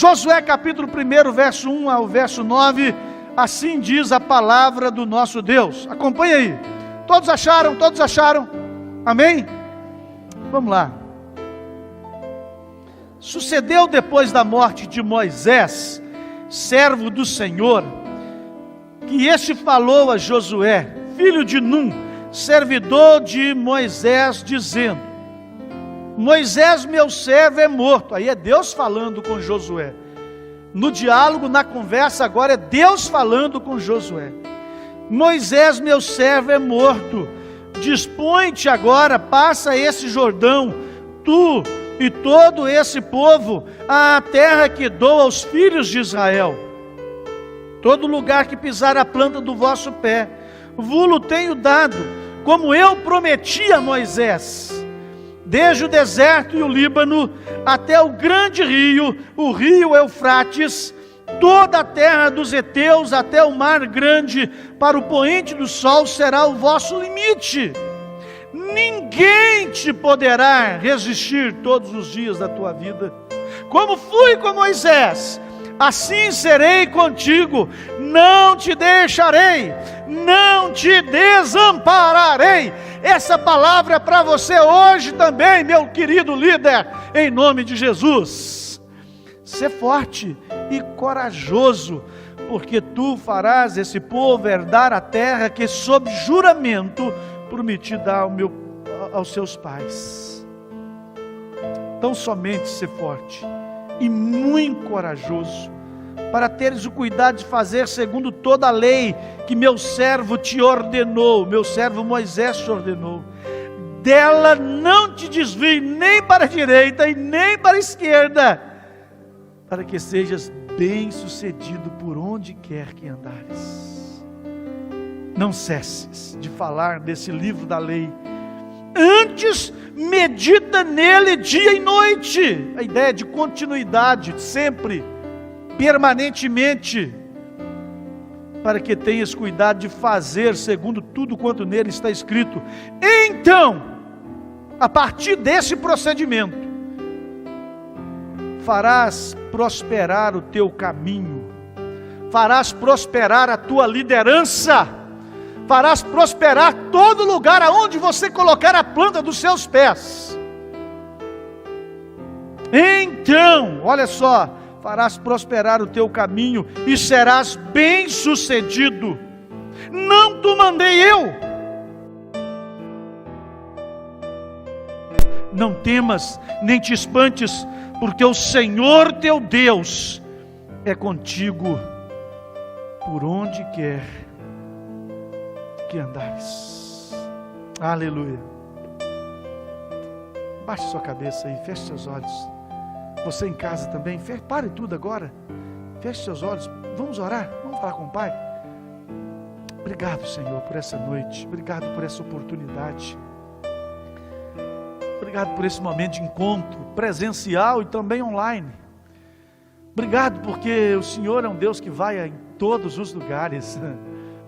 Josué capítulo 1, verso 1 ao verso 9, assim diz a palavra do nosso Deus. Acompanhe aí. Todos acharam? Todos acharam? Amém? Vamos lá. Sucedeu depois da morte de Moisés, servo do Senhor, que este falou a Josué, filho de Num, servidor de Moisés, dizendo: Moisés, meu servo, é morto. Aí é Deus falando com Josué. No diálogo, na conversa, agora é Deus falando com Josué. Moisés, meu servo, é morto. Dispõe-te agora, passa esse Jordão, tu e todo esse povo, à terra que dou aos filhos de Israel. Todo lugar que pisar a planta do vosso pé, vulo tenho dado, como eu prometi a Moisés. Desde o deserto e o Líbano, até o grande rio, o rio Eufrates, toda a terra dos heteus, até o mar grande, para o poente do sol, será o vosso limite. Ninguém te poderá resistir todos os dias da tua vida. Como fui com Moisés, assim serei contigo. Não te deixarei, não te desampararei. Essa palavra é para você hoje também, meu querido líder, em nome de Jesus. Ser forte e corajoso, porque tu farás esse povo herdar a terra que sob juramento prometi dar aos seus pais. Tão somente ser forte e muito corajoso, para teres o cuidado de fazer segundo toda a lei que meu servo te ordenou, meu servo Moisés te ordenou. Dela não te desvie nem para a direita e nem para a esquerda, para que sejas bem sucedido por onde quer que andares. Não cesses de falar desse livro da lei, antes medita nele dia e noite. A ideia de continuidade, sempre, permanentemente, para que tenhas cuidado de fazer segundo tudo quanto nele está escrito. Então, a partir desse procedimento, farás prosperar o teu caminho, farás prosperar a tua liderança, farás prosperar todo lugar aonde você colocar a planta dos seus pés. Então, olha só, farás prosperar o teu caminho e serás bem sucedido. Não te mandei eu? Não temas, nem te espantes, porque o Senhor teu Deus é contigo por onde quer que andares. Aleluia. Baixe sua cabeça aí, feche seus olhos. Você em casa também, pare tudo agora, feche seus olhos, vamos orar, vamos falar com o Pai. Obrigado, Senhor, por essa noite, obrigado por essa oportunidade, obrigado por esse momento de encontro presencial e também online. Obrigado porque o Senhor é um Deus que vai em todos os lugares,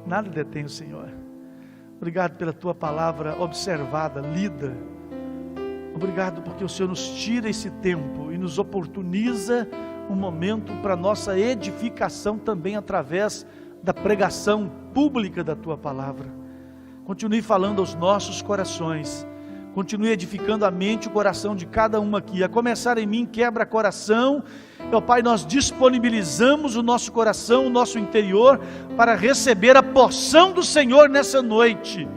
nada detém o Senhor. Obrigado pela tua palavra observada, lida. Obrigado porque o Senhor nos tira esse tempo e nos oportuniza um momento para nossa edificação também através da pregação pública da tua palavra. Continue falando aos nossos corações, continue edificando a mente e o coração de cada um aqui, a começar em mim, quebra coração. Meu Pai, nós disponibilizamos o nosso coração, o nosso interior, para receber a porção do Senhor nessa noite,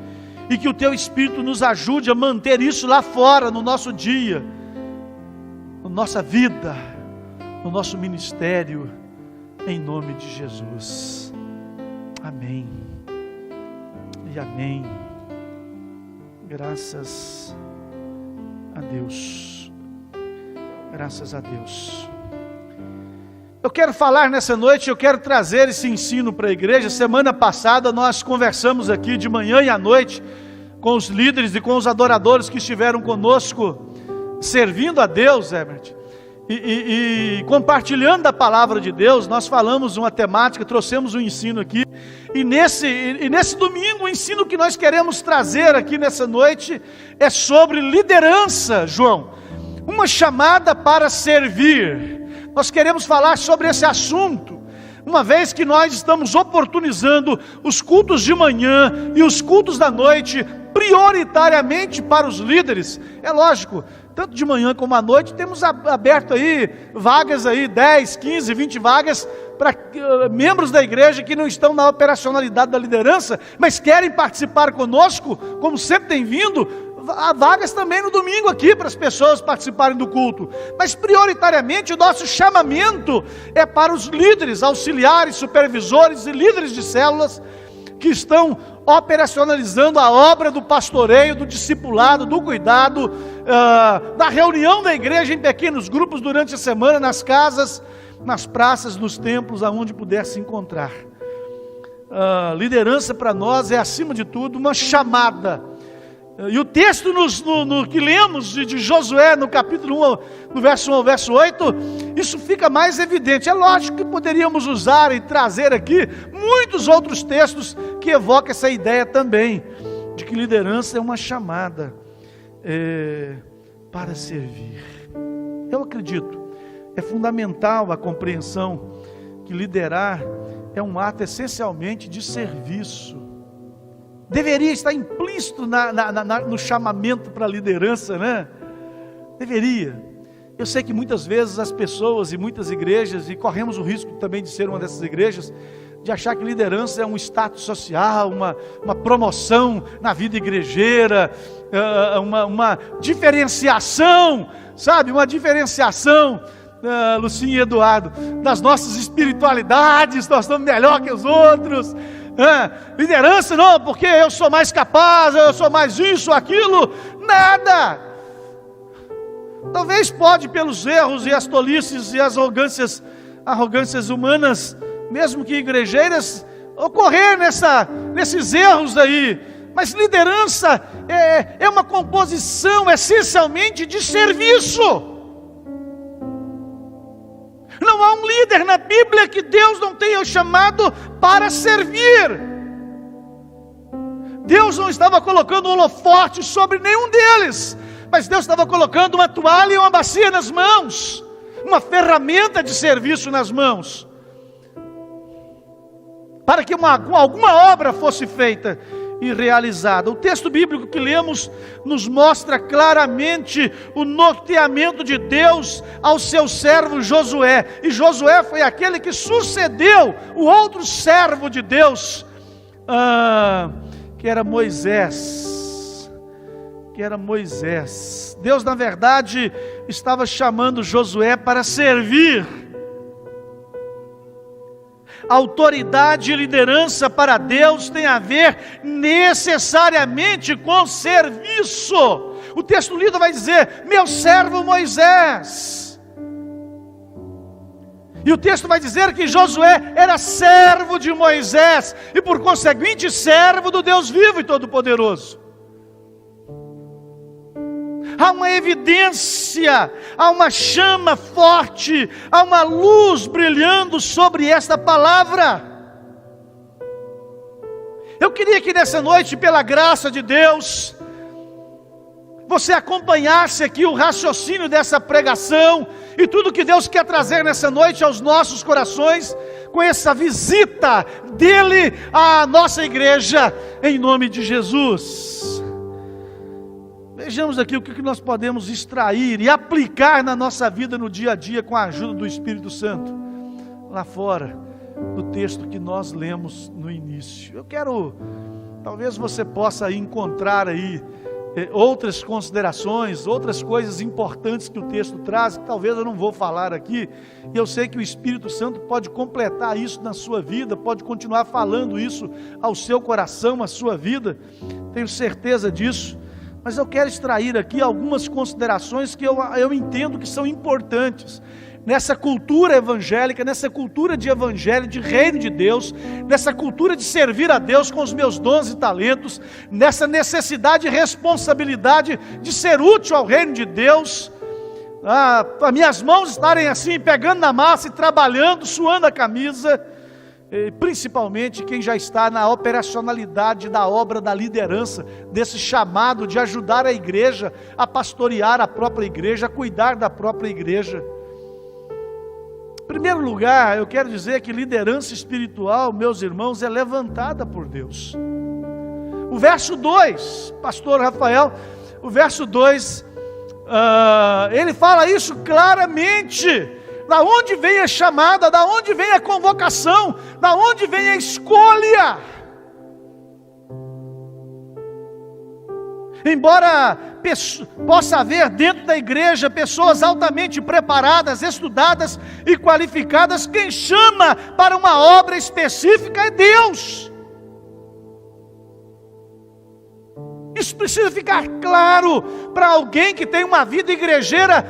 e que o Teu Espírito nos ajude a manter isso lá fora, no nosso dia, na nossa vida, no nosso ministério, em nome de Jesus. Amém e amém. Graças a Deus, graças a Deus. Eu quero falar nessa noite, eu quero trazer esse ensino para a igreja. Semana passada nós conversamos aqui de manhã e à noite com os líderes e com os adoradores que estiveram conosco, servindo a Deus, Herbert, e compartilhando a palavra de Deus. Nós falamos uma temática, trouxemos um ensino aqui, e nesse domingo o ensino que nós queremos trazer aqui nessa noite é sobre liderança, João, uma chamada para servir. Nós queremos falar sobre esse assunto, uma vez que nós estamos oportunizando os cultos de manhã e os cultos da noite, prioritariamente para os líderes. É lógico, tanto de manhã como à noite, temos aberto aí vagas aí, 10, 15, 20 vagas, para membros da igreja que não estão na operacionalidade da liderança, mas querem participar conosco, como sempre tem vindo. Há vagas também no domingo aqui, para as pessoas participarem do culto, mas prioritariamente o nosso chamamento é para os líderes, auxiliares, supervisores e líderes de células, que estão operacionalizando a obra do pastoreio, do discipulado, do cuidado, da reunião da igreja em pequenos grupos durante a semana, nas casas, nas praças, nos templos, aonde puder se encontrar. Liderança para nós é, acima de tudo, uma chamada. E o texto que lemos de Josué, no capítulo 1, no verso 1 ao verso 8, isso fica mais evidente. É lógico que poderíamos usar e trazer aqui muitos outros textos que evocam essa ideia também, de que liderança é uma chamada para servir. Eu acredito, é fundamental a compreensão que liderar é um ato essencialmente de serviço. Deveria estar implícito no chamamento para a liderança, né? Deveria. Eu sei que muitas vezes as pessoas e muitas igrejas, e corremos o risco também de ser uma dessas igrejas, de achar que liderança é um status social, uma promoção na vida igrejeira, uma diferenciação, sabe? Uma diferenciação, Lucinha e Eduardo, das nossas espiritualidades, nós estamos melhor que os outros. Liderança não, porque eu sou mais capaz, eu sou mais isso, aquilo, nada. Talvez pode, pelos erros e as tolices e as arrogâncias humanas, mesmo que igrejeiras, ocorrer nesses erros aí, mas liderança é uma composição essencialmente de serviço. Não há um líder na Bíblia que Deus não tenha chamado para servir. Deus não estava colocando um holofote sobre nenhum deles, mas Deus estava colocando uma toalha e uma bacia nas mãos, uma ferramenta de serviço nas mãos, para que alguma obra fosse feita e realizada. O texto bíblico que lemos nos mostra claramente o norteamento de Deus ao seu servo Josué, e Josué foi aquele que sucedeu o outro servo de Deus, que era Moisés. Deus, na verdade, estava chamando Josué para servir. Autoridade e liderança para Deus tem a ver necessariamente com serviço. O texto lido vai dizer, meu servo Moisés. E o texto vai dizer que Josué era servo de Moisés, e por conseguinte servo do Deus vivo e todo-poderoso. Há uma evidência, há uma chama forte, há uma luz brilhando sobre esta palavra. Eu queria que nessa noite, pela graça de Deus, você acompanhasse aqui o raciocínio dessa pregação e tudo que Deus quer trazer nessa noite aos nossos corações, com essa visita dele à nossa igreja, em nome de Jesus. Vejamos aqui o que nós podemos extrair e aplicar na nossa vida no dia a dia com a ajuda do Espírito Santo, lá fora do texto que nós lemos no início. Talvez você possa encontrar aí outras considerações, outras coisas importantes que o texto traz, que talvez eu não vou falar aqui, e eu sei que o Espírito Santo pode completar isso na sua vida, pode continuar falando isso ao seu coração, à sua vida, tenho certeza disso. Mas eu quero extrair aqui algumas considerações que eu entendo que são importantes nessa cultura evangélica, nessa cultura de evangelho, de reino de Deus, nessa cultura de servir a Deus com os meus dons e talentos, nessa necessidade e responsabilidade de ser útil ao reino de Deus, as minhas mãos estarem assim, pegando na massa e trabalhando, suando a camisa, principalmente quem já está na operacionalidade da obra da liderança, desse chamado de ajudar a igreja a pastorear a própria igreja, a cuidar da própria igreja. Em primeiro lugar, eu quero dizer que liderança espiritual, meus irmãos, é levantada por Deus. O verso 2, pastor Rafael, o verso 2, ele fala isso claramente. Da onde vem a chamada, da onde vem a convocação, da onde vem a escolha. Embora possa haver dentro da igreja pessoas altamente preparadas, estudadas e qualificadas, quem chama para uma obra específica é Deus. Isso precisa ficar claro para alguém que tem uma vida igrejeira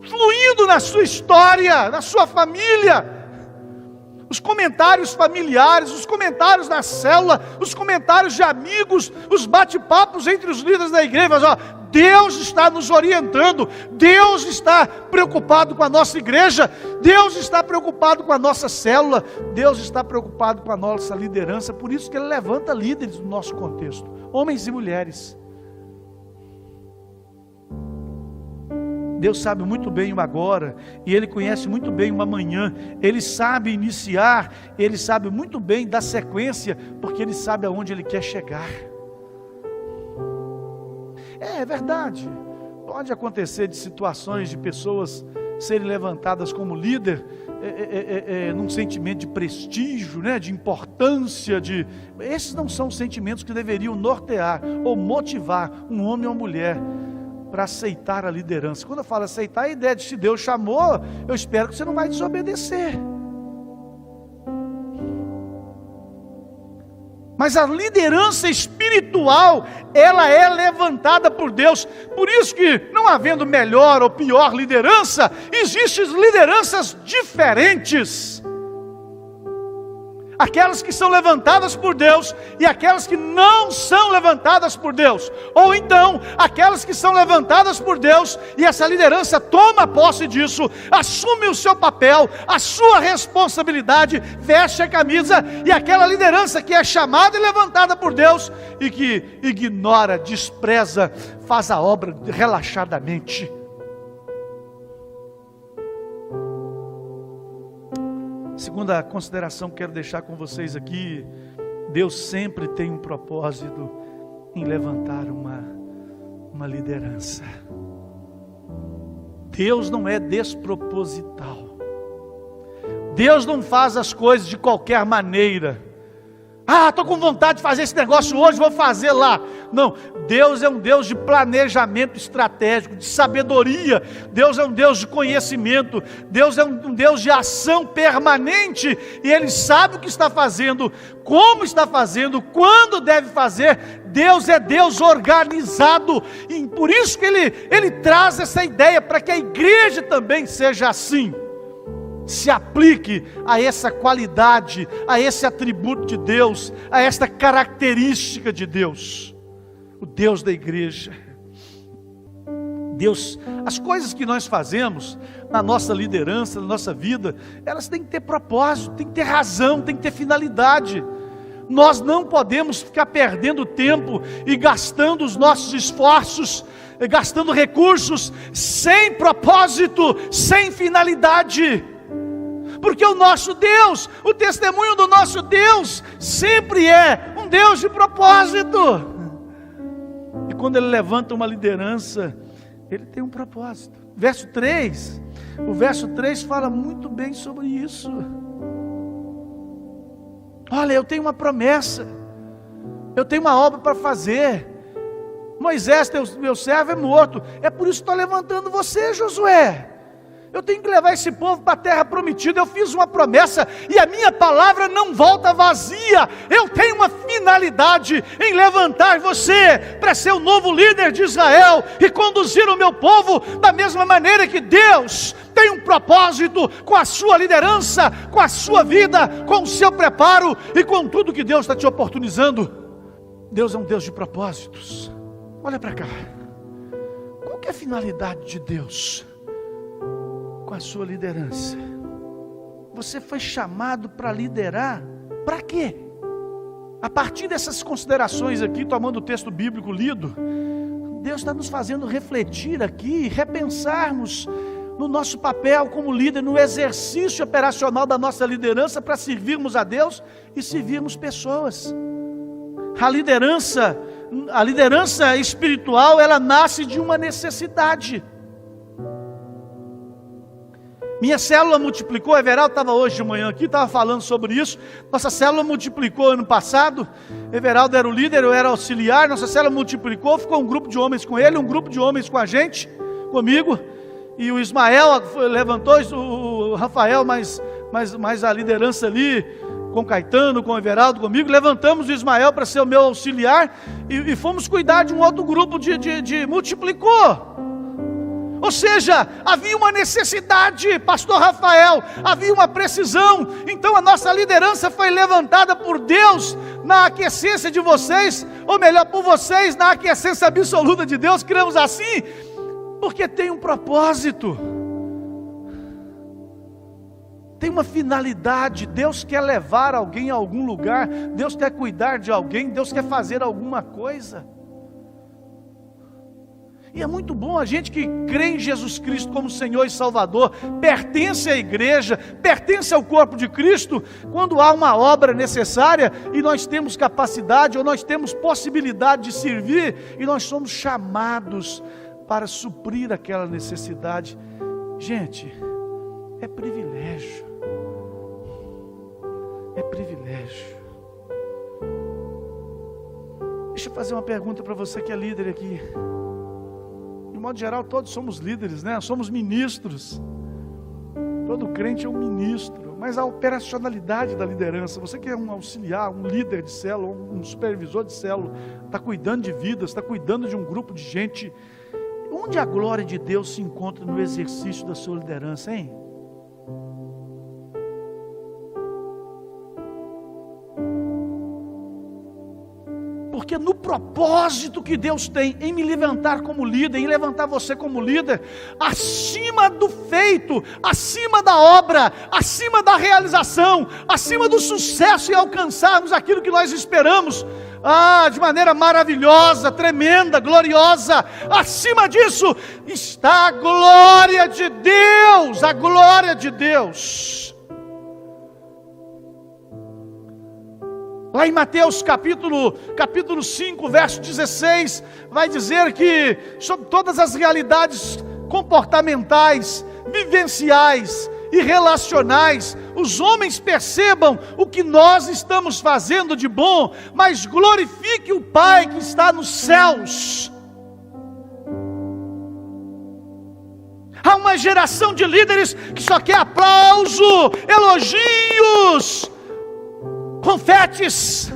fluindo na sua história, na sua família. Os comentários familiares, os comentários da célula, os comentários de amigos, os bate-papos entre os líderes da igreja, mas, Deus está nos orientando, Deus está preocupado com a nossa igreja, Deus está preocupado com a nossa célula, Deus está preocupado com a nossa liderança, por isso que Ele levanta líderes no nosso contexto, homens e mulheres. Deus sabe muito bem o agora, e Ele conhece muito bem o amanhã, Ele sabe iniciar, Ele sabe muito bem dar sequência, porque Ele sabe aonde Ele quer chegar. É verdade, pode acontecer de situações de pessoas serem levantadas como líder, num sentimento de prestígio, né, de importância, esses não são os sentimentos que deveriam nortear ou motivar um homem ou uma mulher para aceitar a liderança. Quando eu falo aceitar, a ideia de se Deus chamou, eu espero que você não vai desobedecer. Mas a liderança espiritual, ela é levantada por Deus. Por isso que, não havendo melhor ou pior liderança, existem lideranças diferentes. Aquelas que são levantadas por Deus e aquelas que não são levantadas por Deus. Ou então, aquelas que são levantadas por Deus e essa liderança toma posse disso, assume o seu papel, a sua responsabilidade, veste a camisa, e aquela liderança que é chamada e levantada por Deus e que ignora, despreza, faz a obra relaxadamente. Segunda consideração que quero deixar com vocês aqui: Deus sempre tem um propósito em levantar uma liderança. Deus não é desproposital. Deus não faz as coisas de qualquer maneira. Estou com vontade de fazer esse negócio hoje, vou fazer lá. Não, Deus é um Deus de planejamento estratégico, de sabedoria. Deus é um Deus de conhecimento. Deus é um Deus de ação permanente. E Ele sabe o que está fazendo, como está fazendo, quando deve fazer. Deus é Deus organizado. E por isso que Ele traz essa ideia, para que a igreja também seja assim. Se aplique a essa qualidade, a esse atributo de Deus, a esta característica de Deus, o Deus da igreja. Deus, as coisas que nós fazemos na nossa liderança, na nossa vida, elas têm que ter propósito, têm que ter razão, têm que ter finalidade. Nós não podemos ficar perdendo tempo e gastando os nossos esforços, gastando recursos sem propósito, sem finalidade. Porque o nosso Deus, o testemunho do nosso Deus, sempre é um Deus de propósito. E quando Ele levanta uma liderança, Ele tem um propósito. O verso 3 fala muito bem sobre isso. Olha, eu tenho uma promessa, eu tenho uma obra para fazer. Moisés, meu servo, é morto, é por isso que estou levantando você, Josué. Eu tenho que levar esse povo para a terra prometida. Eu fiz uma promessa e a minha palavra não volta vazia. Eu tenho uma finalidade em levantar você para ser o novo líder de Israel e conduzir o meu povo da mesma maneira que Deus tem um propósito com a sua liderança, com a sua vida, com o seu preparo e com tudo que Deus está te oportunizando. Deus é um Deus de propósitos. Olha para cá. Qual que é a finalidade de Deus com a sua liderança? Você foi chamado para liderar, para quê? A partir dessas considerações aqui, tomando o texto bíblico lido, Deus está nos fazendo refletir aqui, repensarmos no nosso papel como líder, no exercício operacional da nossa liderança para servirmos a Deus e servirmos pessoas. A liderança espiritual, ela nasce de uma necessidade. Minha célula multiplicou, o Everaldo estava hoje de manhã aqui, estava falando sobre isso. Nossa célula multiplicou ano passado. Everaldo era o líder, eu era auxiliar. Nossa célula multiplicou, ficou um grupo de homens com ele, um grupo de homens com a gente, comigo. E o Ismael levantou, o Rafael, mais a liderança ali, com o Caetano, com o Everaldo, comigo. Levantamos o Ismael para ser o meu auxiliar e fomos cuidar de um outro grupo multiplicou. Ou seja, havia uma necessidade, pastor Rafael, havia uma precisão. Então a nossa liderança foi levantada por Deus na aquiescência de vocês, ou melhor, por vocês, na aquiescência absoluta de Deus, cremos assim, porque tem um propósito, tem uma finalidade. Deus quer levar alguém a algum lugar, Deus quer cuidar de alguém, Deus quer fazer alguma coisa. E é muito bom a gente que crê em Jesus Cristo como Senhor e Salvador, pertence à igreja, pertence ao corpo de Cristo, quando há uma obra necessária e nós temos capacidade ou nós temos possibilidade de servir e nós somos chamados para suprir aquela necessidade. Gente, é privilégio. É privilégio. Deixa eu fazer uma pergunta para você que é líder aqui. De modo geral, todos somos líderes, né? Somos ministros. Todo crente é um ministro. Mas a operacionalidade da liderança, você que é um auxiliar, um líder de célula, um supervisor de célula, está cuidando de vidas, está cuidando de um grupo de gente. Onde a glória de Deus se encontra no exercício da sua liderança, hein? Porque no propósito que Deus tem em me levantar como líder, em levantar você como líder, acima do feito, acima da obra, acima da realização, acima do sucesso em alcançarmos aquilo que nós esperamos, de maneira maravilhosa, tremenda, gloriosa, acima disso está a glória de Deus, a glória de Deus. Lá em Mateus capítulo 5, verso 16, vai dizer que sobre todas as realidades comportamentais, vivenciais e relacionais, os homens percebam o que nós estamos fazendo de bom, mas glorifique o Pai que está nos céus. Há uma geração de líderes que só quer aplauso, elogios, confetes,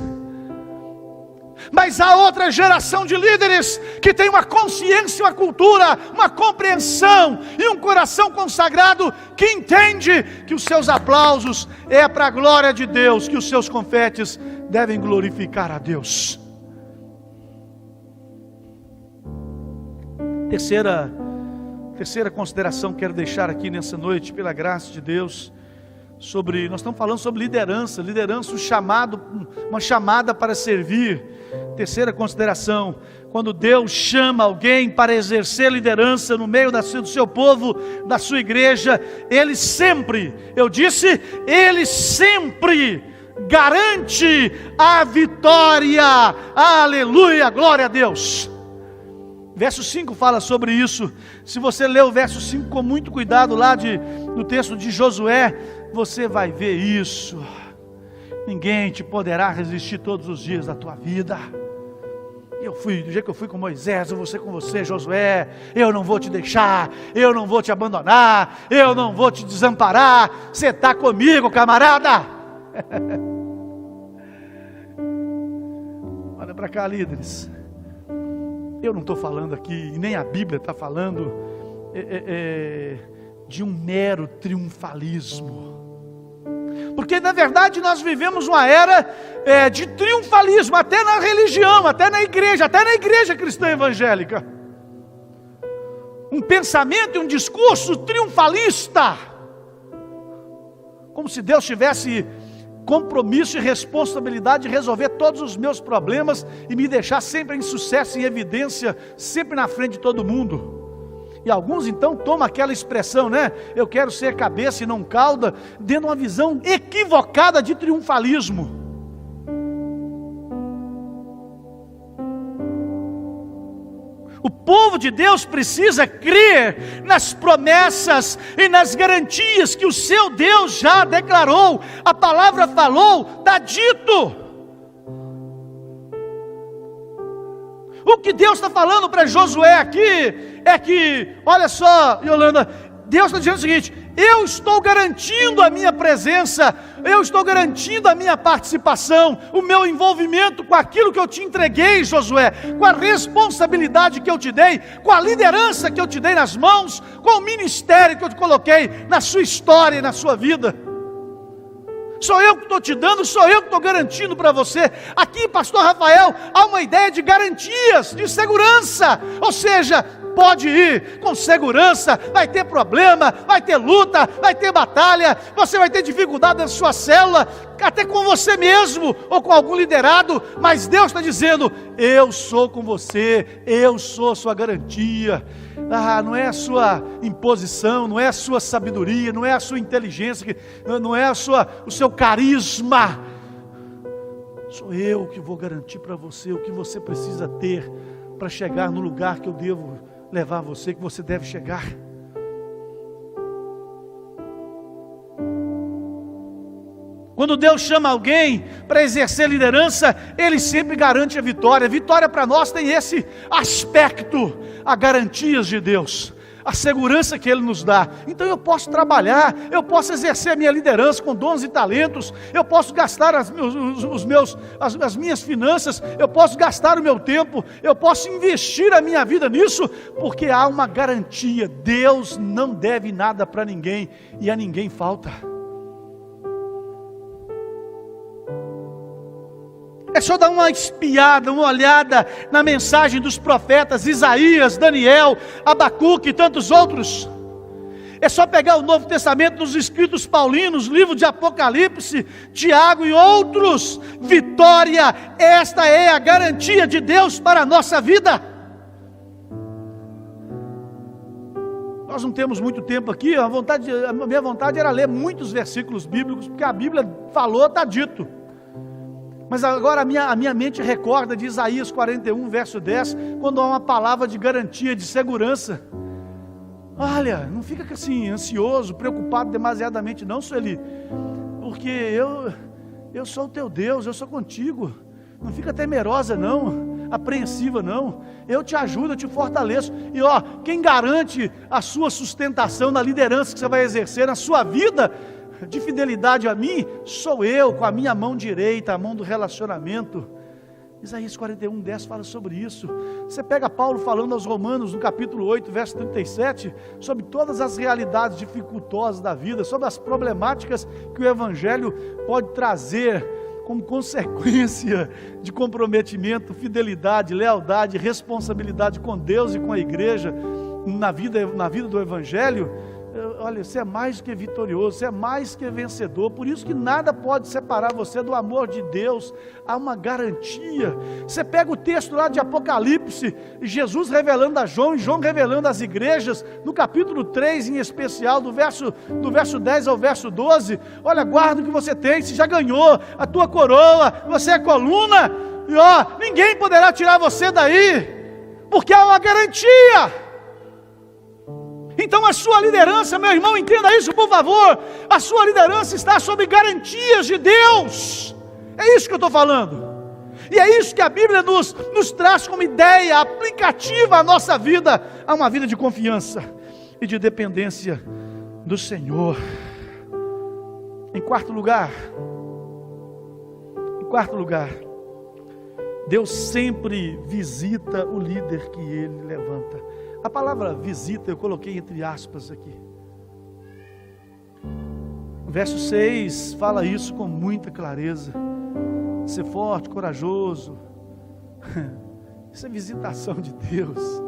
mas há outra geração de líderes que tem uma consciência, uma cultura, uma compreensão e um coração consagrado que entende que os seus aplausos é para a glória de Deus, que os seus confetes devem glorificar a Deus. Terceira consideração que quero deixar aqui nessa noite, pela graça de Deus, nós estamos falando sobre liderança, uma chamada para servir. Terceira consideração, quando Deus chama alguém para exercer liderança no meio do seu povo, da sua igreja, Ele sempre garante a vitória. Aleluia, glória a Deus. Verso 5 fala sobre isso. Se você ler o verso 5 com muito cuidado lá no texto de Josué, você vai ver isso. Ninguém te poderá resistir todos os dias da tua vida. Do jeito que eu fui com Moisés, eu vou ser com você, Josué. Eu não vou te deixar, eu não vou te abandonar, eu não vou te desamparar. Você está comigo, camarada. Olha para cá, líderes. Eu não estou falando aqui, e nem a Bíblia está falando de um mero triunfalismo. Porque na verdade nós vivemos uma era de triunfalismo, até na religião, até na igreja cristã evangélica. Um pensamento e um discurso triunfalista, como se Deus tivesse compromisso e responsabilidade de resolver todos os meus problemas e me deixar sempre em sucesso, em evidência, sempre na frente de todo mundo. E alguns então tomam aquela expressão, né? Eu quero ser cabeça e não cauda, dando uma visão equivocada de triunfalismo. O povo de Deus precisa crer nas promessas e nas garantias que o seu Deus já declarou. A palavra falou, está dito. O que Deus está falando para Josué aqui é que, olha só, Yolanda, Deus está dizendo o seguinte: eu estou garantindo a minha presença, eu estou garantindo a minha participação, o meu envolvimento com aquilo que eu te entreguei, Josué, com a responsabilidade que eu te dei, com a liderança que eu te dei nas mãos, com o ministério que eu te coloquei na sua história e na sua vida. Sou eu que estou te dando, sou eu que estou garantindo para você. Aqui, pastor Rafael, há uma ideia de garantias, de segurança, ou seja, pode ir com segurança. Vai ter problema, vai ter luta, vai ter batalha, você vai ter dificuldade na sua célula, até com você mesmo, ou com algum liderado, mas Deus está dizendo: eu sou com você, eu sou sua garantia. Não é a sua imposição, não é a sua sabedoria, não é a sua inteligência, não é o seu carisma. Sou eu que vou garantir para você o que você precisa ter para chegar no lugar que eu devo levar você, que você deve chegar. Quando Deus chama alguém para exercer liderança, Ele sempre garante a vitória. A vitória para nós tem esse aspecto, a garantias de Deus, a segurança que Ele nos dá. Então eu posso trabalhar, eu posso exercer a minha liderança com dons e talentos, eu posso gastar as minhas finanças, eu posso gastar o meu tempo, eu posso investir a minha vida nisso, porque há uma garantia. Deus não deve nada para ninguém e a ninguém falta. É só dar uma espiada, uma olhada na mensagem dos profetas Isaías, Daniel, Abacuque e tantos outros. É só pegar o Novo Testamento dos escritos paulinos, livro de Apocalipse, Tiago e outros. Vitória, esta é a garantia de Deus para a nossa vida. Nós não temos muito tempo aqui, a minha vontade era ler muitos versículos bíblicos, porque a Bíblia falou, está dito. Mas agora a minha mente recorda de Isaías 41, verso 10, quando há uma palavra de garantia, de segurança. Olha, não fica assim, ansioso, preocupado demasiadamente não, Sueli, porque eu sou o teu Deus, eu sou contigo. Não fica temerosa não, apreensiva não, eu te ajudo, eu te fortaleço. E quem garante a sua sustentação na liderança que você vai exercer na sua vida, de fidelidade a mim, sou eu, com a minha mão direita, a mão do relacionamento. Isaías 41, 10 fala sobre isso. Você pega Paulo falando aos Romanos, no capítulo 8, verso 37, sobre todas as realidades dificultosas da vida, sobre as problemáticas que o Evangelho pode trazer como consequência de comprometimento, fidelidade, lealdade, responsabilidade com Deus e com a igreja, na vida do Evangelho. Olha, você é mais do que vitorioso, você é mais que vencedor, por isso que nada pode separar você do amor de Deus. Há uma garantia. Você pega o texto lá de Apocalipse, Jesus revelando a João, e João revelando às igrejas, no capítulo 3 em especial, do verso 10 ao verso 12, olha, guarda o que você tem, você já ganhou a tua coroa, você é coluna, e ninguém poderá tirar você daí, porque há uma garantia. Então a sua liderança, meu irmão, entenda isso por favor, a sua liderança está sob garantias de Deus. É isso que eu estou falando, e é isso que a Bíblia nos traz como ideia aplicativa à nossa vida, a uma vida de confiança e de dependência do Senhor. Em quarto lugar, Deus sempre visita o líder que Ele levanta. A palavra visita eu coloquei entre aspas aqui. O verso 6 fala isso com muita clareza. Ser forte, corajoso. Isso é visitação de Deus.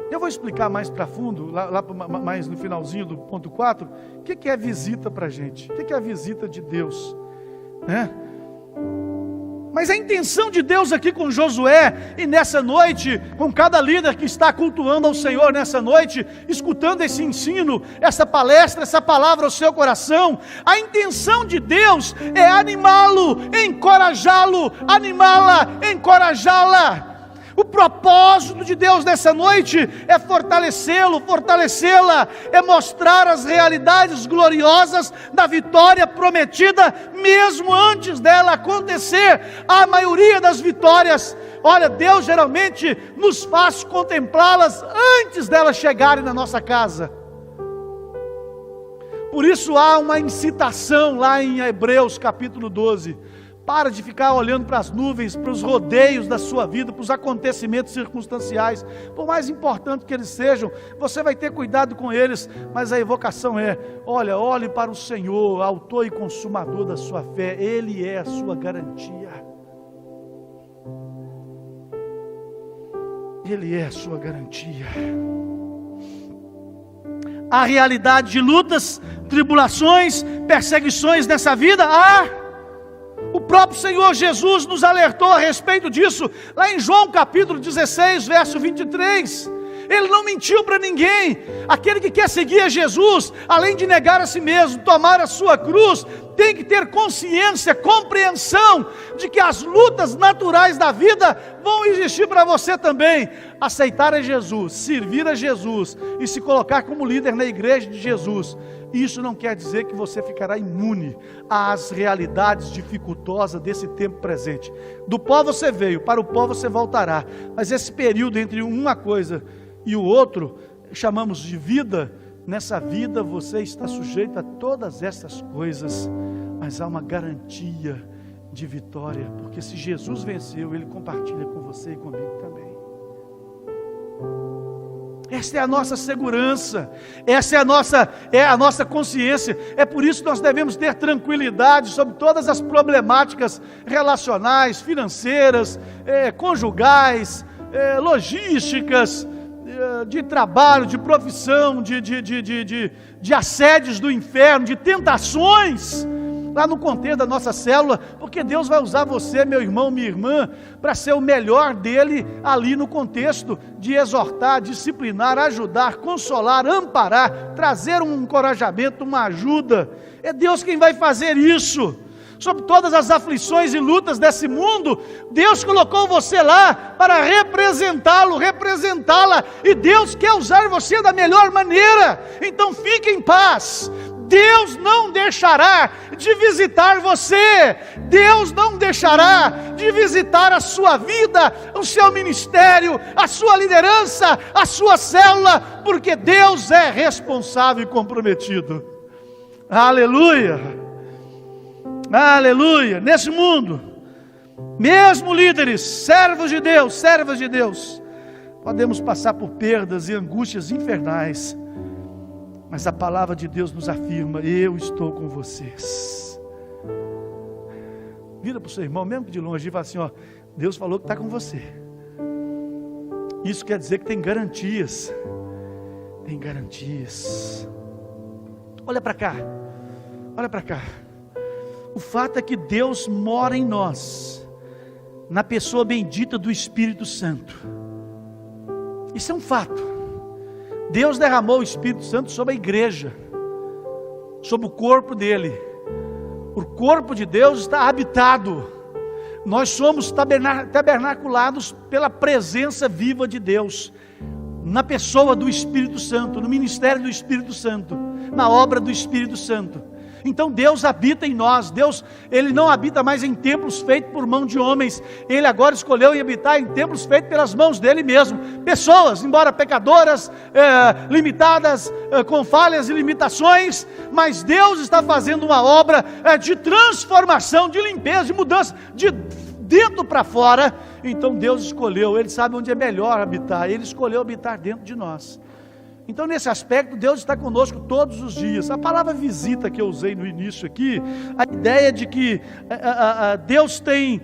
Eu vou explicar mais para fundo, mais no finalzinho do ponto 4, o que é visita para a gente. O que é a visita de Deus, né? Mas a intenção de Deus aqui com Josué, e nessa noite, com cada líder que está cultuando ao Senhor nessa noite, escutando esse ensino, essa palestra, essa palavra ao seu coração, a intenção de Deus é animá-lo, encorajá-lo, animá-la, encorajá-la. O propósito de Deus nessa noite é fortalecê-lo, fortalecê-la, é mostrar as realidades gloriosas da vitória prometida, mesmo antes dela acontecer. A maioria das vitórias, olha, Deus geralmente nos faz contemplá-las antes delas chegarem na nossa casa. Por isso há uma incitação lá em Hebreus capítulo 12, para de ficar olhando para as nuvens, para os rodeios da sua vida, para os acontecimentos circunstanciais, por mais importante que eles sejam, você vai ter cuidado com eles, mas a evocação é, olha, olhe para o Senhor, autor e consumador da sua fé, Ele é a sua garantia, Ele é a sua garantia. A realidade de lutas, tribulações, perseguições nessa vida, o próprio Senhor Jesus nos alertou a respeito disso, lá em João capítulo 16, verso 23, Ele não mentiu para ninguém. Aquele que quer seguir a Jesus, além de negar a si mesmo, tomar a sua cruz, tem que ter consciência, compreensão, de que as lutas naturais da vida vão existir para você também. Aceitar a Jesus, servir a Jesus, e se colocar como líder na igreja de Jesus, isso não quer dizer que você ficará imune às realidades dificultosas desse tempo presente. Do pó você veio, para o pó você voltará. Mas esse período entre uma coisa e o outro, chamamos de vida. Nessa vida você está sujeito a todas essas coisas, mas há uma garantia de vitória, porque se Jesus venceu, Ele compartilha com você e comigo também. Esta é a nossa segurança, essa é a nossa consciência. É por isso que nós devemos ter tranquilidade sobre todas as problemáticas relacionais, financeiras, conjugais, logísticas, de trabalho, de profissão, de assédios do inferno, de tentações, lá no contexto da nossa célula, porque Deus vai usar você, meu irmão, minha irmã, para ser o melhor dele ali no contexto de exortar, disciplinar, ajudar, consolar, amparar, trazer um encorajamento, uma ajuda. É Deus quem vai fazer isso. Sobre todas as aflições e lutas desse mundo, Deus colocou você lá para representá-lo, representá-la, e Deus quer usar você da melhor maneira. Então fique em paz. Deus não deixará de visitar você, Deus não deixará de visitar a sua vida, o seu ministério, a sua liderança, a sua célula, porque Deus é responsável e comprometido. Aleluia, aleluia. Nesse mundo, mesmo líderes, servos de Deus, podemos passar por perdas e angústias infernais, mas a palavra de Deus nos afirma: eu estou com vocês. Vira para o seu irmão, mesmo que de longe, e fala assim: Deus falou que está com você. Isso quer dizer que tem garantias. Tem garantias. Olha para cá. Olha para cá. O fato é que Deus mora em nós, na pessoa bendita do Espírito Santo. Isso é um fato. Deus derramou o Espírito Santo sobre a igreja, sobre o corpo dele. O corpo de Deus está habitado. Nós somos tabernaculados pela presença viva de Deus, na pessoa do Espírito Santo, no ministério do Espírito Santo, na obra do Espírito Santo. Então Deus habita em nós. Deus, Ele não habita mais em templos feitos por mão de homens. Ele agora escolheu habitar em templos feitos pelas mãos dele mesmo. Pessoas, embora pecadoras, limitadas, com falhas e limitações, mas Deus está fazendo uma obra de transformação, de limpeza, de mudança, de dentro para fora. Então Deus escolheu, Ele sabe onde é melhor habitar, Ele escolheu habitar dentro de nós. Então nesse aspecto Deus está conosco todos os dias. A palavra visita que eu usei no início aqui, a ideia de que Deus tem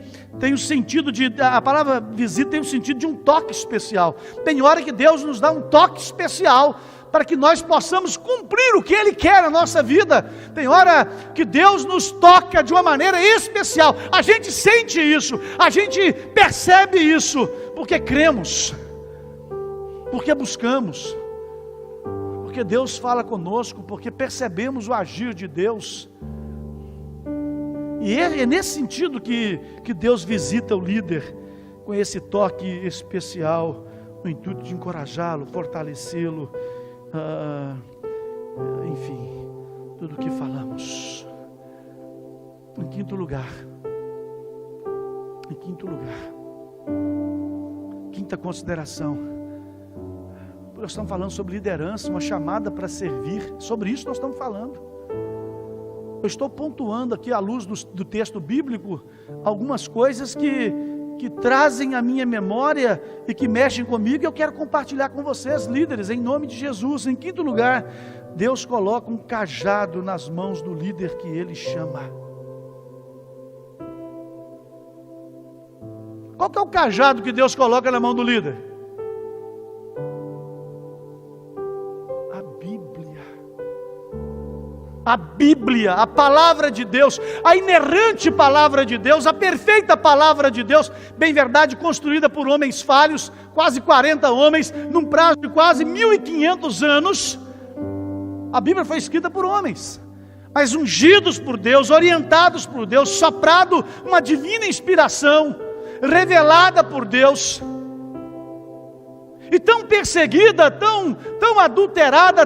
o sentido de, a palavra visita tem o sentido de um toque especial. Tem hora que Deus nos dá um toque especial para que nós possamos cumprir o que Ele quer na nossa vida. Tem hora que Deus nos toca de uma maneira especial, a gente sente isso, a gente percebe isso, porque cremos, porque buscamos, porque Deus fala conosco, porque percebemos o agir de Deus. E é nesse sentido que Deus visita o líder, com esse toque especial, no intuito de encorajá-lo, fortalecê-lo, enfim, tudo o que falamos. Em quinto lugar, quinta consideração, nós estamos falando sobre liderança, uma chamada para servir, sobre isso nós estamos falando. Eu estou pontuando aqui, à luz do texto bíblico, algumas coisas que trazem a minha memória e que mexem comigo, e eu quero compartilhar com vocês, líderes, em nome de Jesus. Em quinto lugar, Deus coloca um cajado nas mãos do líder que Ele chama. Qual que é o cajado que Deus coloca na mão do líder? A Bíblia, a palavra de Deus, a inerrante palavra de Deus, a perfeita palavra de Deus, bem verdade, construída por homens falhos, quase 40 homens, num prazo de quase 1500 anos. A Bíblia foi escrita por homens, mas ungidos por Deus, orientados por Deus, soprado uma divina inspiração, revelada por Deus, e tão perseguida, tão adulterada,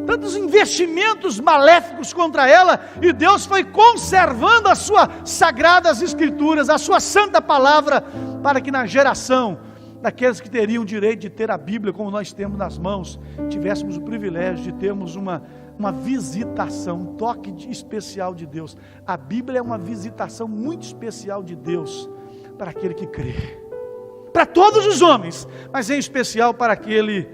tantos investimentos maléficos contra ela, e Deus foi conservando as suas sagradas escrituras, a sua santa palavra, para que na geração daqueles que teriam o direito de ter a Bíblia como nós temos nas mãos, tivéssemos o privilégio de termos uma visitação, um toque especial de Deus. A Bíblia é uma visitação muito especial de Deus para aquele que crê, para todos os homens, mas em especial para aquele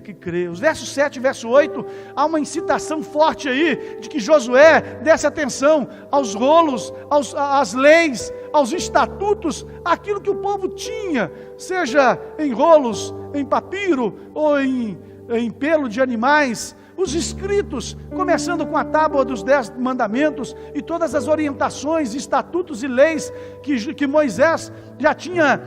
que crê. Os versos 7 e verso 8, há uma incitação forte aí, de que Josué desse atenção aos rolos, às leis, aos estatutos, aquilo que o povo tinha, seja em rolos, em papiro, ou em pelo de animais, os escritos, começando com a tábua dos 10 mandamentos, e todas as orientações, estatutos e leis, que Moisés já tinha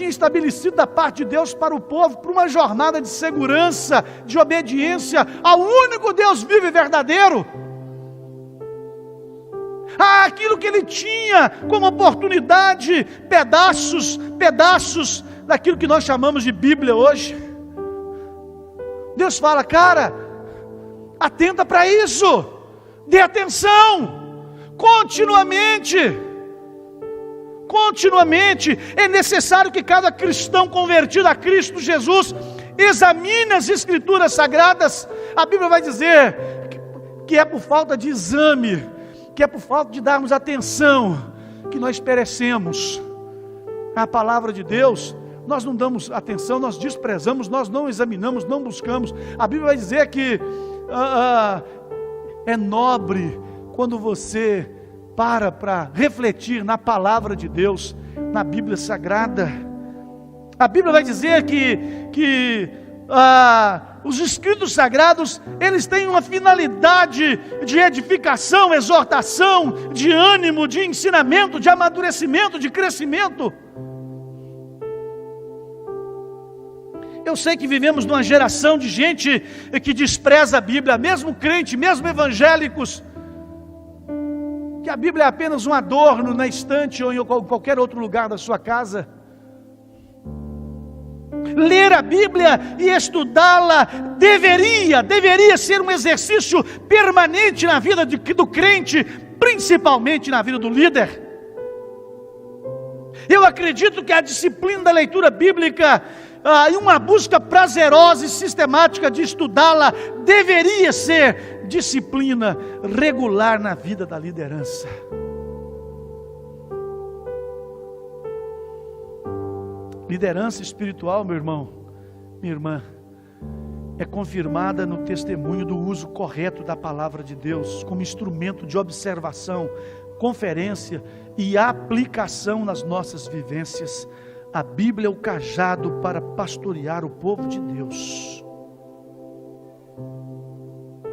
estabelecido da parte de Deus para o povo, para uma jornada de segurança, de obediência ao único Deus vivo e verdadeiro. Aquilo que ele tinha como oportunidade, pedaços daquilo que nós chamamos de Bíblia hoje. Deus fala, cara, atenta para isso, dê atenção, continuamente, é necessário que cada cristão convertido a Cristo Jesus examine as Escrituras Sagradas. A Bíblia vai dizer que é por falta de exame, que é por falta de darmos atenção, que nós perecemos. A palavra de Deus, nós não damos atenção, nós desprezamos, nós não examinamos, não buscamos. A Bíblia vai dizer que é nobre quando você para refletir na palavra de Deus, na Bíblia Sagrada. A Bíblia vai dizer que os escritos sagrados, eles têm uma finalidade de edificação, exortação, de ânimo, de ensinamento, de amadurecimento, de crescimento. Eu sei que vivemos numa geração de gente que despreza a Bíblia, mesmo crente, mesmo evangélicos, que a Bíblia é apenas um adorno na estante ou em qualquer outro lugar da sua casa. Ler a Bíblia e estudá-la deveria ser um exercício permanente na vida do crente, principalmente na vida do líder. Eu acredito que a disciplina da leitura bíblica e uma busca prazerosa e sistemática de estudá-la deveria ser disciplina regular na vida da liderança. Liderança espiritual, meu irmão, minha irmã, é confirmada no testemunho do uso correto da palavra de Deus como instrumento de observação, conferência e aplicação nas nossas vivências. A Bíblia é o cajado para pastorear o povo de Deus.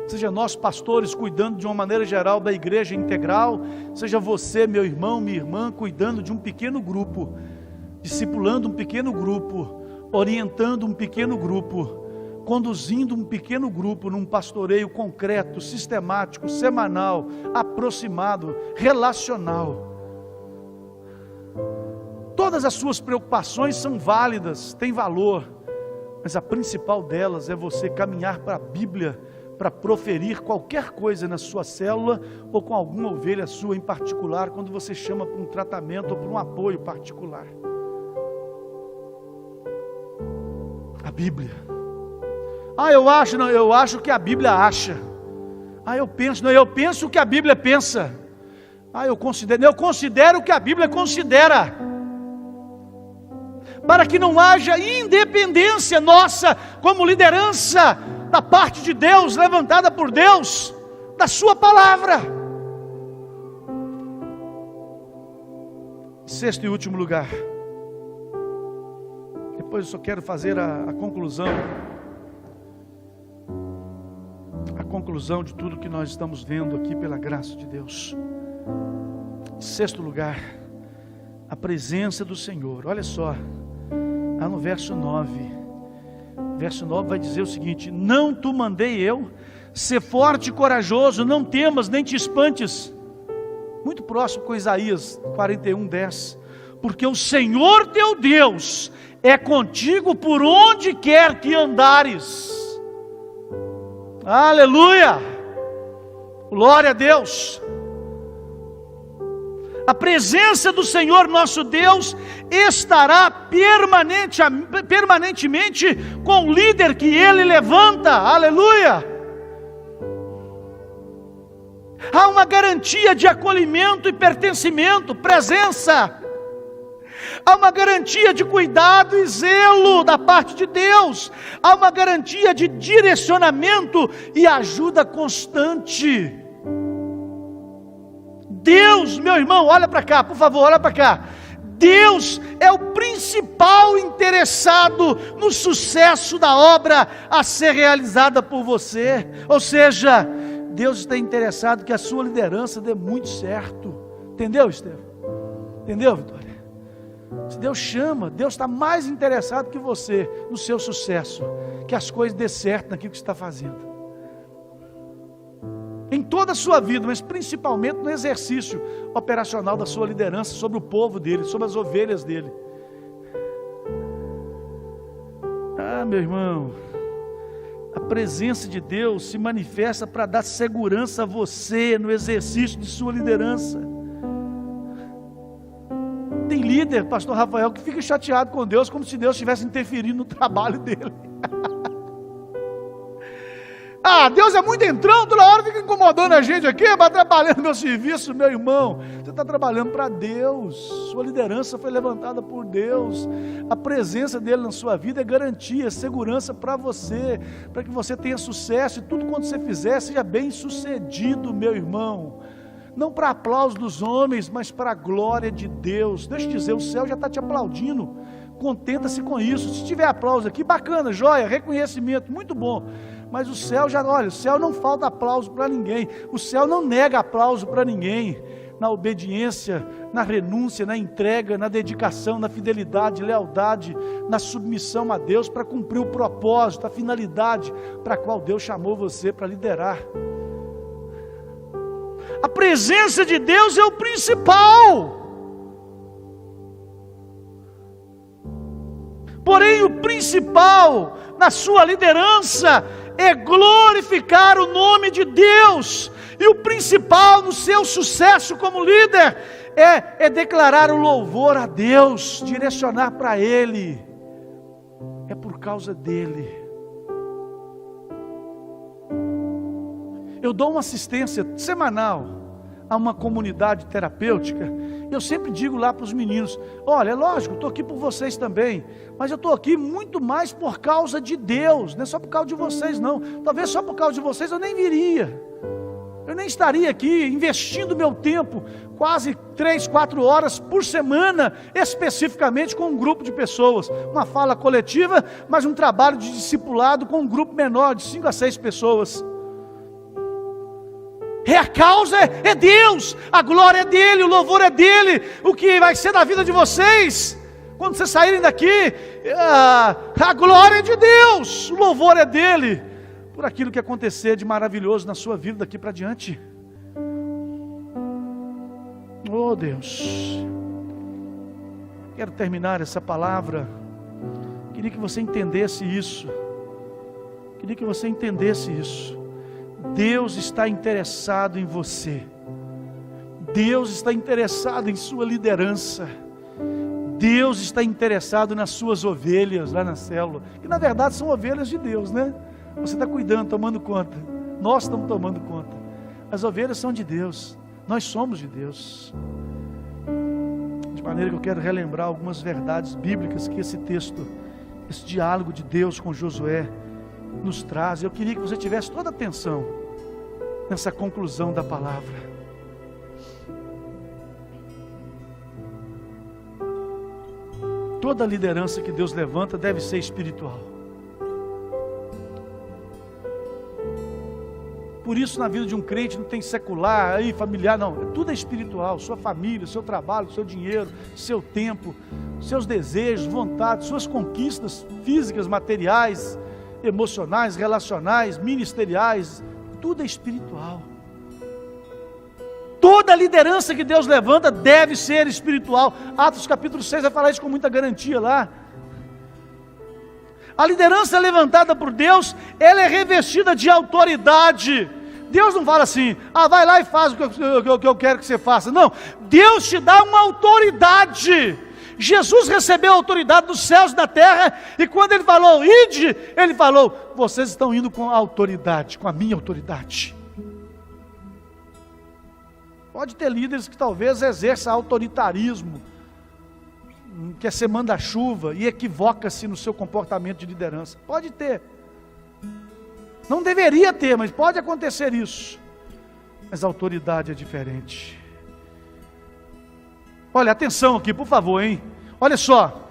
Seja nós pastores cuidando de uma maneira geral da igreja integral, seja você, meu irmão, minha irmã, cuidando de um pequeno grupo, discipulando um pequeno grupo, orientando um pequeno grupo, conduzindo um pequeno grupo num pastoreio concreto, sistemático, semanal, aproximado, relacional. Todas as suas preocupações são válidas, têm valor, mas a principal delas é você caminhar para a Bíblia, para proferir qualquer coisa na sua célula, ou com alguma ovelha sua em particular, quando você chama para um tratamento ou para um apoio particular. A Bíblia. Eu acho que a Bíblia acha. Eu penso o que a Bíblia pensa. Eu considero o que a Bíblia considera. Para que não haja independência nossa como liderança da parte de Deus, levantada por Deus, da sua palavra. Sexto e último lugar. Depois eu só quero fazer a conclusão. A conclusão de tudo que nós estamos vendo aqui pela graça de Deus. Sexto lugar, a presença do Senhor. Olha só, lá no verso 9. Verso 9 vai dizer o seguinte: não te mandei eu, ser forte e corajoso, não temas nem te espantes. Muito próximo com Isaías 41:10. Porque o Senhor teu Deus é contigo por onde quer que andares. Aleluia! Glória a Deus! A presença do Senhor nosso Deus estará permanentemente com o líder que Ele levanta. Aleluia! Há uma garantia de acolhimento e pertencimento, presença. Há uma garantia de cuidado e zelo da parte de Deus. Há uma garantia de direcionamento e ajuda constante. Deus, meu irmão, olha para cá, por favor, olha para cá. Deus é o principal interessado no sucesso da obra a ser realizada por você. Ou seja, Deus está interessado que a sua liderança dê muito certo. Entendeu, Estevão? Entendeu, Vitória? Se Deus chama, Deus está mais interessado que você no seu sucesso, que as coisas dê certo naquilo que você está fazendo. Em toda a sua vida, mas principalmente no exercício operacional da sua liderança sobre o povo dele, sobre as ovelhas dele. Meu irmão, a presença de Deus se manifesta para dar segurança a você no exercício de sua liderança. Tem líder, pastor Rafael, que fica chateado com Deus, como se Deus estivesse interferindo no trabalho dele. Deus é muito entrão, toda hora fica incomodando a gente aqui, vai atrapalhando meu serviço. Meu irmão, você está trabalhando para Deus, sua liderança foi levantada por Deus, a presença dele na sua vida é garantia, é segurança para você, para que você tenha sucesso, e tudo quanto você fizer, seja bem sucedido, meu irmão, não para aplauso dos homens, mas para a glória de Deus. Deixa eu te dizer, o céu já está te aplaudindo, contenta-se com isso. Se tiver aplauso aqui, bacana, joia, reconhecimento, muito bom. Mas o céu o céu não falta aplauso para ninguém, o céu não nega aplauso para ninguém, na obediência, na renúncia, na entrega, na dedicação, na fidelidade, lealdade, na submissão a Deus, para cumprir o propósito, a finalidade para a qual Deus chamou você para liderar. A presença de Deus é o principal. Porém, o principal na sua liderança é glorificar o nome de Deus. E o principal no seu sucesso como líder é declarar o louvor a Deus, direcionar para Ele. É por causa dEle. Eu dou uma assistência semanal a uma comunidade terapêutica. Eu sempre digo lá para os meninos: olha, é lógico, estou aqui por vocês também, mas eu estou aqui muito mais por causa de Deus, não é só por causa de vocês não. Talvez só por causa de vocês eu nem viria, eu nem estaria aqui investindo meu tempo, quase 3, 4 horas por semana, especificamente com um grupo de pessoas. Uma fala coletiva, mas um trabalho de discipulado com um grupo menor, de 5 a 6 pessoas. A causa é Deus, a glória é dEle, o louvor é dEle. O que vai ser da vida de vocês, quando vocês saírem daqui, a glória é de Deus, o louvor é dEle, por aquilo que acontecer de maravilhoso na sua vida daqui para diante. Oh Deus, quero terminar essa palavra, queria que você entendesse isso, Deus está interessado em você, Deus está interessado em sua liderança, Deus está interessado nas suas ovelhas lá na célula, que na verdade são ovelhas de Deus, né? Você está cuidando, tomando conta, nós estamos tomando conta, as ovelhas são de Deus, nós somos de Deus. De maneira que eu quero relembrar algumas verdades bíblicas que esse texto, esse diálogo de Deus com Josué nos traz. Eu queria que você tivesse toda a atenção nessa conclusão da palavra. Toda liderança que Deus levanta deve ser espiritual. Por isso na vida de um crente não tem secular, aí familiar, não, tudo é espiritual. Sua família, seu trabalho, seu dinheiro, seu tempo, seus desejos, vontades, suas conquistas físicas, materiais, emocionais, relacionais, ministeriais, tudo é espiritual. Toda liderança que Deus levanta deve ser espiritual. Atos capítulo 6 vai falar isso com muita garantia lá. A liderança levantada por Deus, ela é revestida de autoridade. Deus não fala assim, vai lá e faz o que eu quero que você faça. Não, Deus te dá uma autoridade. Jesus recebeu a autoridade dos céus e da terra, e quando Ele falou, ide, Ele falou, vocês estão indo com a autoridade, com a minha autoridade. Pode ter líderes que talvez exerçam autoritarismo, quer ser manda-chuva e equivoca-se no seu comportamento de liderança. Pode ter. Não deveria ter, mas pode acontecer isso. Mas a autoridade é diferente. Olha, atenção aqui, por favor, hein? Olha só.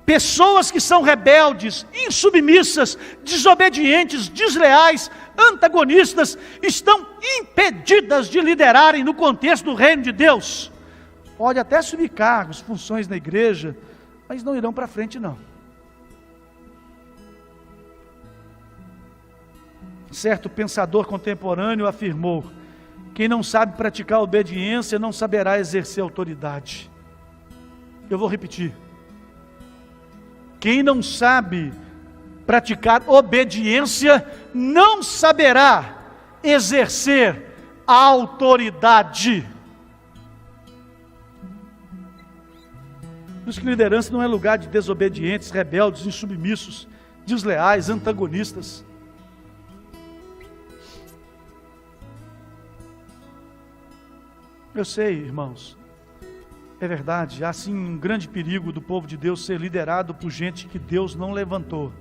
Pessoas que são rebeldes, insubmissas, desobedientes, desleais, antagonistas, estão impedidas de liderarem no contexto do reino de Deus. Pode até assumir cargos, funções na igreja, mas não irão para frente não. Certo pensador contemporâneo afirmou: quem não sabe praticar obediência não saberá exercer autoridade. Eu vou repetir. Quem não sabe praticar obediência não saberá exercer a autoridade. Por isso que liderança não é lugar de desobedientes, rebeldes, insubmissos, desleais, antagonistas. Eu sei, irmãos, é verdade, há sim um grande perigo do povo de Deus ser liderado por gente que Deus não levantou.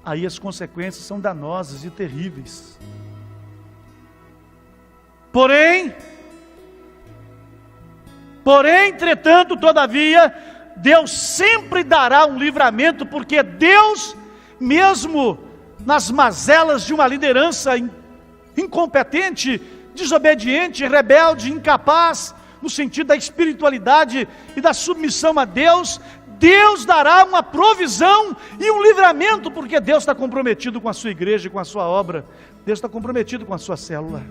Aí as consequências são danosas e terríveis. Porém, entretanto, todavia, Deus sempre dará um livramento, porque Deus, mesmo nas mazelas de uma liderança incompetente, desobediente, rebelde, incapaz, no sentido da espiritualidade e da submissão a Deus, Deus dará uma provisão e um livramento, porque Deus está comprometido com a sua igreja e com a sua obra, Deus está comprometido com a sua célula.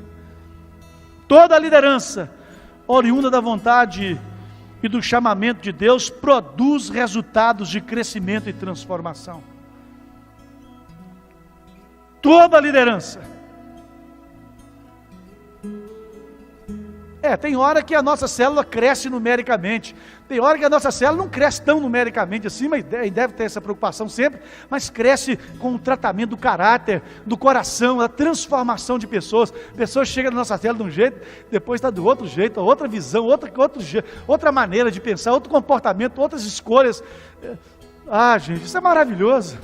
Toda a liderança oriunda da vontade e do chamamento de Deus produz resultados de crescimento e transformação. Toda a liderança. Tem hora que a nossa célula cresce numericamente, tem hora que a nossa célula não cresce tão numericamente assim, mas deve ter essa preocupação sempre, mas cresce com o tratamento do caráter, do coração, da transformação de pessoas. Pessoas chegam na nossa célula de um jeito, depois está do outro jeito, outra visão, outra maneira de pensar, outro comportamento, outras escolhas. Gente, isso é maravilhoso.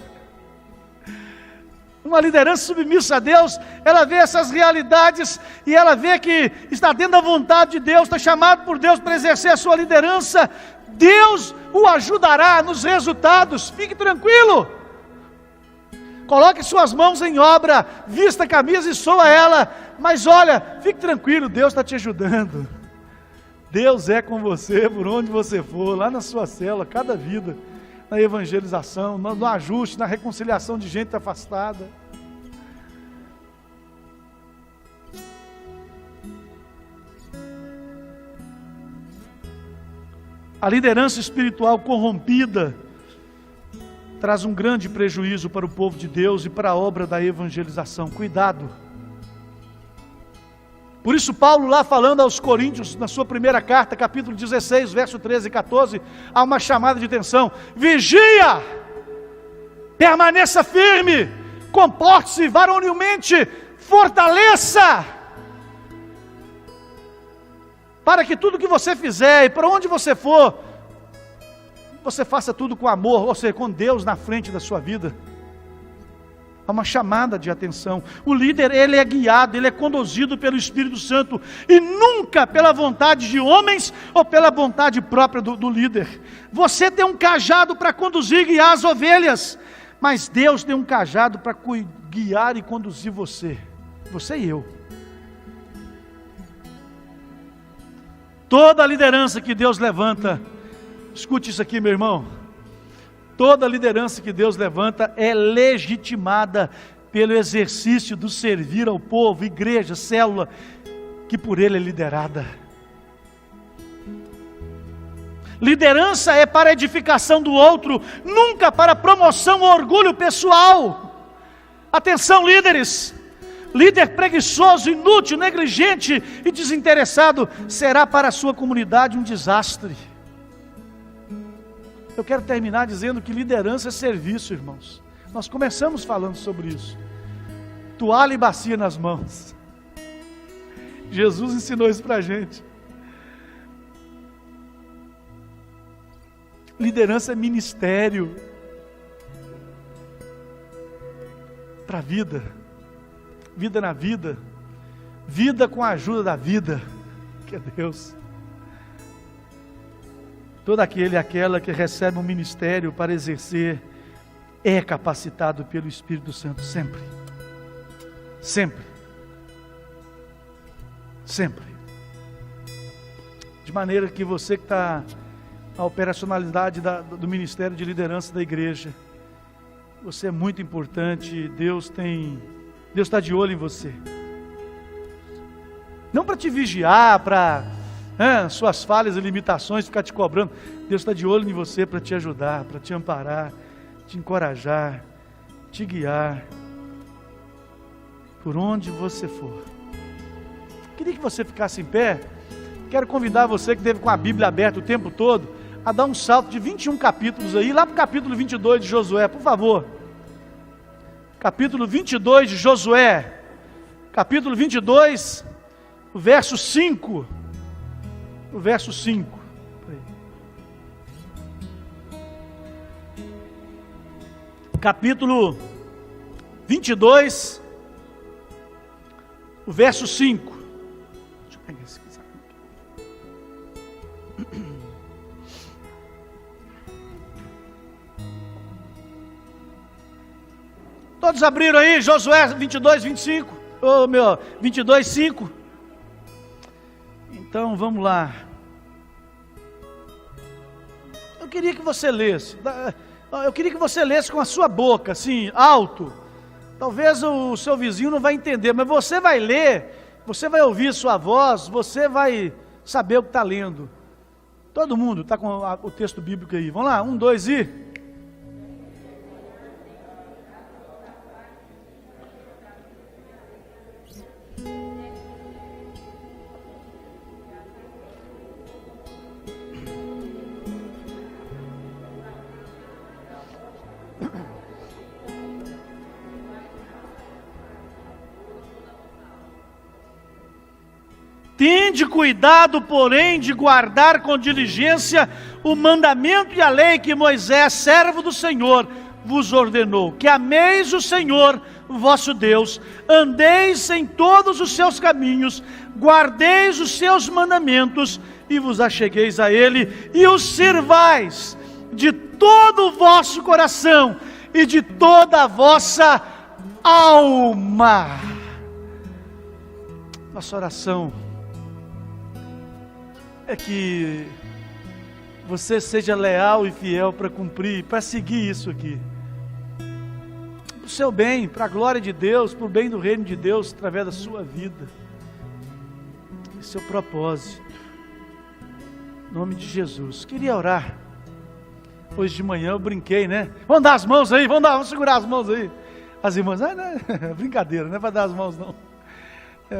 Uma liderança submissa a Deus, ela vê essas realidades e ela vê que está dentro da vontade de Deus, está chamado por Deus para exercer a sua liderança. Deus o ajudará nos resultados, fique tranquilo. Coloque suas mãos em obra, vista a camisa e soa ela, mas olha, fique tranquilo, Deus está te ajudando. Deus é com você por onde você for, lá na sua célula, cada vida, na evangelização, no ajuste, na reconciliação de gente afastada. A liderança espiritual corrompida traz um grande prejuízo para o povo de Deus e para a obra da evangelização. Cuidado. Por isso Paulo, lá falando aos Coríntios, na sua primeira carta, capítulo 16, verso 13 e 14, há uma chamada de atenção: vigia, permaneça firme, comporte-se varonilmente, fortaleça, para que tudo que você fizer e para onde você for, você faça tudo com amor, ou seja, com Deus na frente da sua vida. Há uma chamada de atenção. O líder, ele é guiado, ele é conduzido pelo Espírito Santo, e nunca pela vontade de homens, ou pela vontade própria do líder. Você tem um cajado para conduzir e guiar as ovelhas, mas Deus tem um cajado para guiar e conduzir você e eu. Toda a liderança que Deus levanta, escute isso aqui, meu irmão, toda liderança que Deus levanta é legitimada pelo exercício do servir ao povo, igreja, célula, que por ele é liderada. Liderança é para edificação do outro, nunca para promoção ou orgulho pessoal. Atenção, líderes! Líder preguiçoso, inútil, negligente e desinteressado será para a sua comunidade um desastre. Eu quero terminar dizendo que liderança é serviço, irmãos. Nós começamos falando sobre isso. Toalha e bacia nas mãos. Jesus ensinou isso para a gente. Liderança é ministério para a vida. Vida na vida. Vida com a ajuda da vida, que é Deus. Todo aquele e aquela que recebe um ministério para exercer é capacitado pelo Espírito Santo, sempre. Sempre. Sempre. De maneira que você que está na operacionalidade do ministério de liderança da igreja, você é muito importante. Deus está de olho em você. Não para te vigiar, para suas falhas e limitações ficar te cobrando. Deus está de olho em você para te ajudar, para te amparar, te encorajar, te guiar por onde você for. Queria que você ficasse em pé. Quero convidar você que esteve com a Bíblia aberta o tempo todo a dar um salto de 21 capítulos aí, lá para o capítulo 22 de Josué, por favor. Capítulo 22 de Josué, capítulo 22, o verso 5. O verso 5. Capítulo 22, o verso 5. Deixa eu pegar esse aqui. Todos abriram aí, Josué 22, 25. 22, 5. Então, vamos lá. Eu queria que você lesse. Eu queria que você lesse com a sua boca, assim, alto. Talvez o seu vizinho não vai entender, mas você vai ler, você vai ouvir sua voz, você vai saber o que está lendo. Todo mundo está com o texto bíblico aí. Vamos lá, 1, 2 e... Tende cuidado, porém, de guardar com diligência o mandamento e a lei que Moisés, servo do Senhor, vos ordenou, que ameis o Senhor, vosso Deus, andeis em todos os seus caminhos, guardeis os seus mandamentos, e vos achegueis a Ele, e os sirvais de todo o vosso coração, e de toda a vossa alma. Nossa oração é que você seja leal e fiel para cumprir, para seguir isso aqui. Para o seu bem, para a glória de Deus, para o bem do reino de Deus, através da sua vida. Esse é o propósito. Em nome de Jesus. Queria orar. Hoje de manhã eu brinquei, né? Vamos dar as mãos aí, vamos segurar as mãos aí. As irmãs, não é brincadeira, não é para dar as mãos não.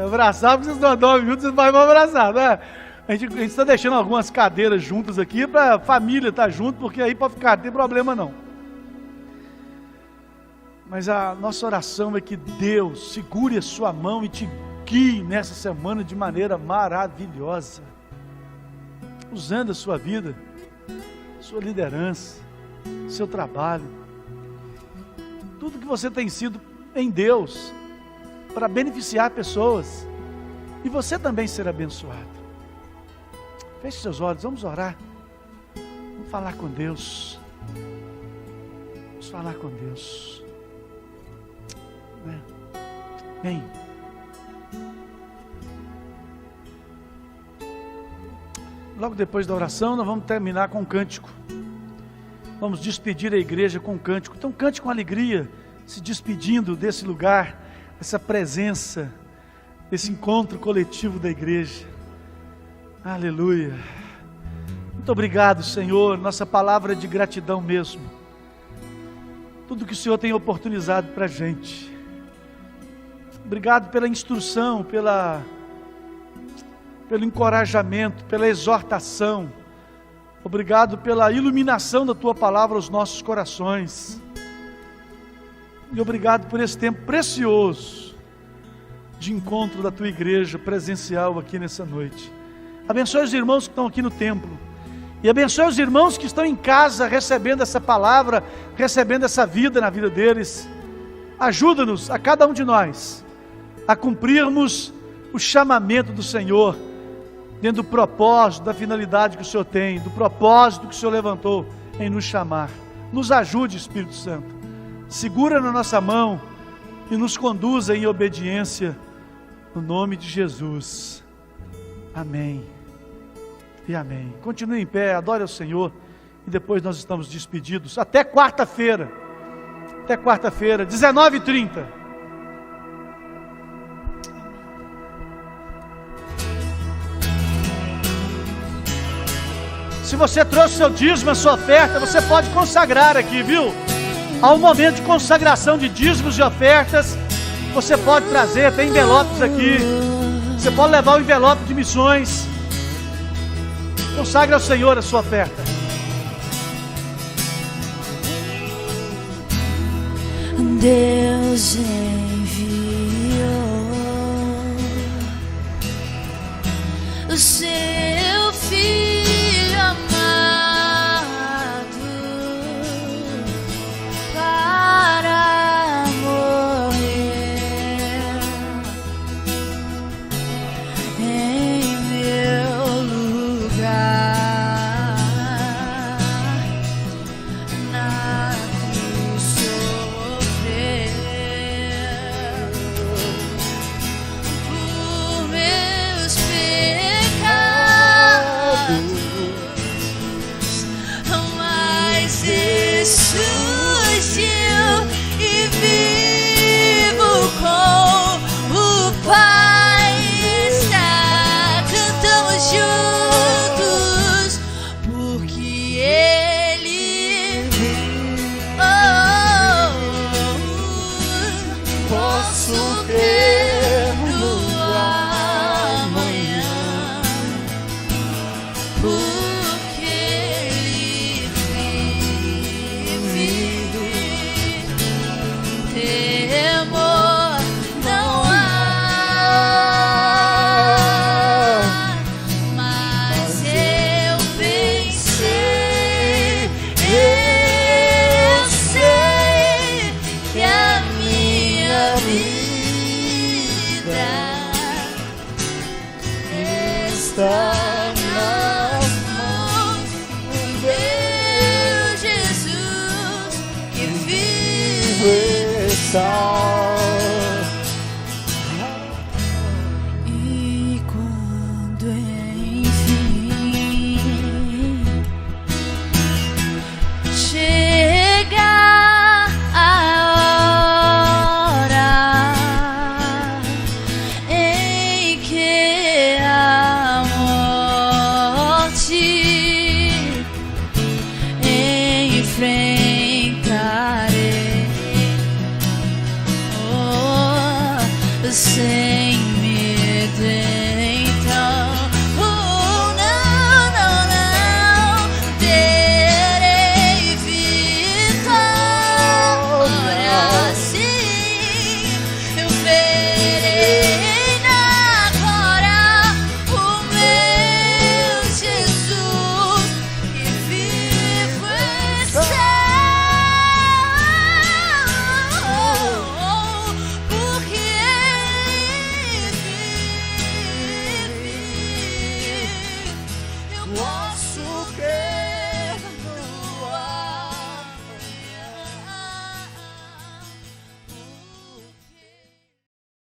Abraçar, porque vocês não dão 1 minuto, vocês vão abraçar, né? A gente está deixando algumas cadeiras juntas aqui para a família estar junto, porque aí pode ficar, não tem problema não. Mas a nossa oração é que Deus segure a sua mão e te guie nessa semana de maneira maravilhosa, usando a sua vida, sua liderança, seu trabalho, tudo que você tem sido em Deus, para beneficiar pessoas, e você também ser abençoado. Feche seus olhos, vamos orar. Vamos falar com Deus. Vamos falar com Deus. Vem. Logo depois da oração, nós vamos terminar com um cântico. Vamos despedir a igreja com um cântico. Então cante com alegria, se despedindo desse lugar, essa presença, esse encontro coletivo da igreja. Aleluia. Muito obrigado, Senhor. Nossa palavra é de gratidão mesmo. Tudo que o Senhor tem oportunizado para a gente. Obrigado pela instrução, pelo encorajamento, pela exortação. Obrigado pela iluminação da Tua palavra aos nossos corações. E obrigado por esse tempo precioso de encontro da Tua igreja presencial aqui nessa noite. Abençoe os irmãos que estão aqui no templo. E abençoe os irmãos que estão em casa recebendo essa palavra, recebendo essa vida na vida deles. Ajuda-nos, a cada um de nós, a cumprirmos o chamamento do Senhor, dentro do propósito, da finalidade que o Senhor tem, do propósito que o Senhor levantou em nos chamar. Nos ajude, Espírito Santo. Segura na nossa mão e nos conduza em obediência, no nome de Jesus. Amém e amém. Continue em pé, adore ao Senhor, e depois nós estamos despedidos. Até quarta-feira. Até quarta-feira, 19h30. Se você trouxe seu dízimo, a sua oferta, você pode consagrar aqui, viu? Há um momento de consagração de dízimos e ofertas. Você pode trazer, tem envelopes aqui. Você pode levar o envelope de missões. Consagre ao Senhor a sua oferta. Deus enviou o seu Filho amado para morrer em meu lugar na cruz sofrer por meus pecados, mas ressurgiu e vivo com o Pai está. Cantamos juntos, porque Ele posso ver no amanhã, porque Ele vive, temor não há, mas eu pensei, eu sei. E quando enfim chegar a hora em que a morte enfrentarei, oh,